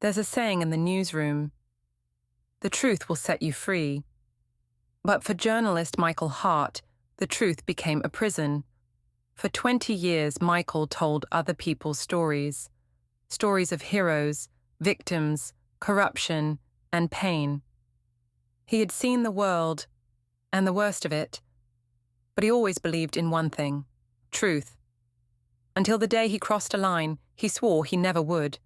There's a saying in the newsroom, the truth will set you free. But for journalist Michael Hart, the truth became a prison. For 20 years, Michael told other people's stories. Stories of heroes, victims, corruption, and pain. He had seen the world, and the worst of it, but he always believed in one thing, truth. Until the day he crossed a line, he swore he never would.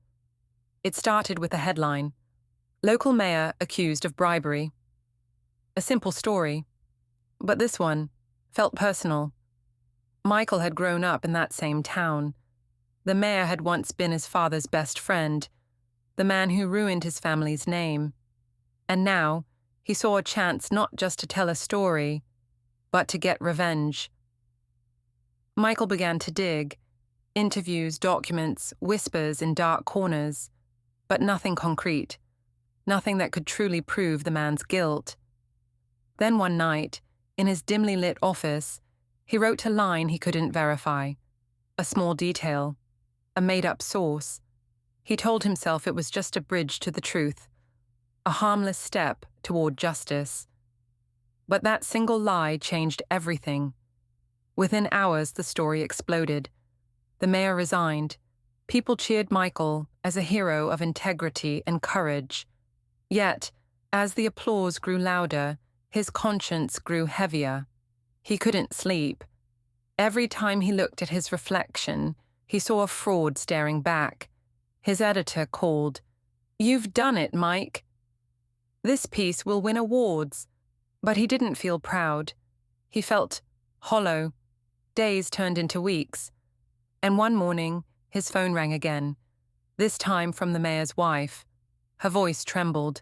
It started with a headline, "Local mayor accused of bribery." A simple story, but this one felt personal. Michael had grown up in that same town. The mayor had once been his father's best friend, the man who ruined his family's name. And now, he saw a chance not just to tell a story, but to get revenge. Michael began to dig, interviews, documents, whispers in dark corners, but nothing concrete, nothing that could truly prove the man's guilt. Then one night, in his dimly lit office, he wrote a line he couldn't verify, a small detail, a made-up source. He told himself it was just a bridge to the truth, a harmless step toward justice. But that single lie changed everything. Within hours, the story exploded. The mayor resigned. People cheered Michael as a hero of integrity and courage. Yet, as the applause grew louder, his conscience grew heavier. He couldn't sleep. Every time he looked at his reflection, he saw a fraud staring back. His editor called, "You've done it, Mike. This piece will win awards." But he didn't feel proud. He felt hollow. Days turned into weeks. And one morning, his phone rang again, this time from the mayor's wife. Her voice trembled.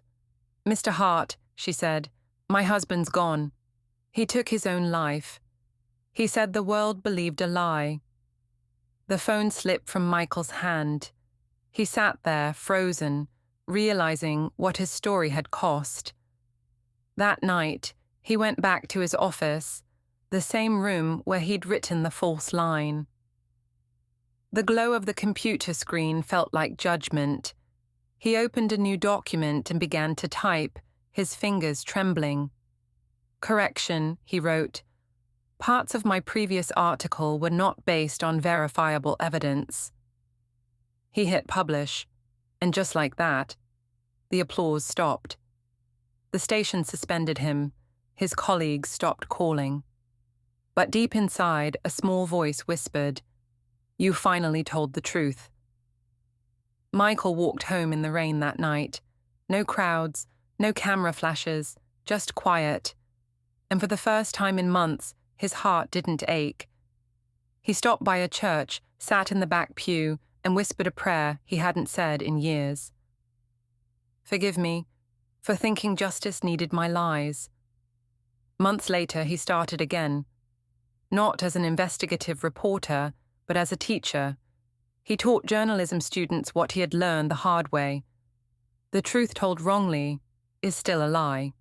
"Mr. Hart," she said, "my husband's gone. He took his own life. He said the world believed a lie." The phone slipped from Michael's hand. He sat there, frozen, realizing what his story had cost. That night, he went back to his office, the same room where he'd written the false line. The glow of the computer screen felt like judgment. He opened a new document and began to type, his fingers trembling. "Correction," he wrote. "Parts of my previous article were not based on verifiable evidence." He hit publish, and just like that, the applause stopped. The station suspended him. His colleagues stopped calling. But deep inside, a small voice whispered, "You finally told the truth." Michael walked home in the rain that night. No crowds, no camera flashes, just quiet. And for the first time in months, his heart didn't ache. He stopped by a church, sat in the back pew, and whispered a prayer he hadn't said in years. "Forgive me for thinking justice needed my lies." Months later, he started again. Not as an investigative reporter, but as a teacher. He taught journalism students what he had learned the hard way. The truth told wrongly is still a lie.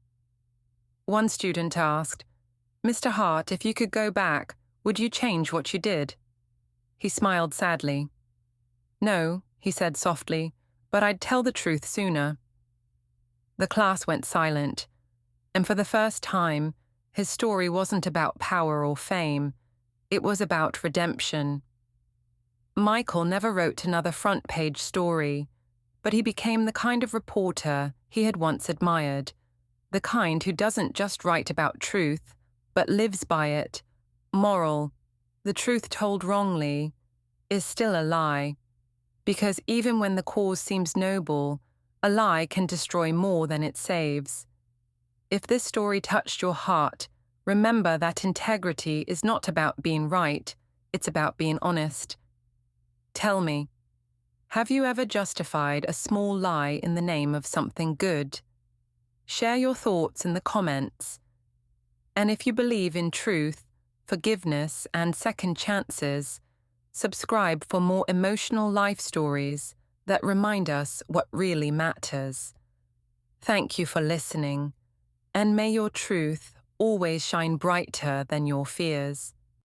One student asked, "Mr. Hart, if you could go back, would you change what you did?" He smiled sadly. "No," he said softly, "but I'd tell the truth sooner." The class went silent, and for the first time, his story wasn't about power or fame. It was about redemption. Michael never wrote another front-page story, but he became the kind of reporter he had once admired, the kind who doesn't just write about truth, but lives by it. Moral, the truth told wrongly is still a lie, because even when the cause seems noble, a lie can destroy more than it saves. If this story touched your heart, remember that integrity is not about being right, it's about being honest. Tell me, have you ever justified a small lie in the name of something good? Share your thoughts in the comments. And if you believe in truth, forgiveness, and second chances, subscribe for more emotional life stories that remind us what really matters. Thank you for listening, and may your truth always shine brighter than your fears.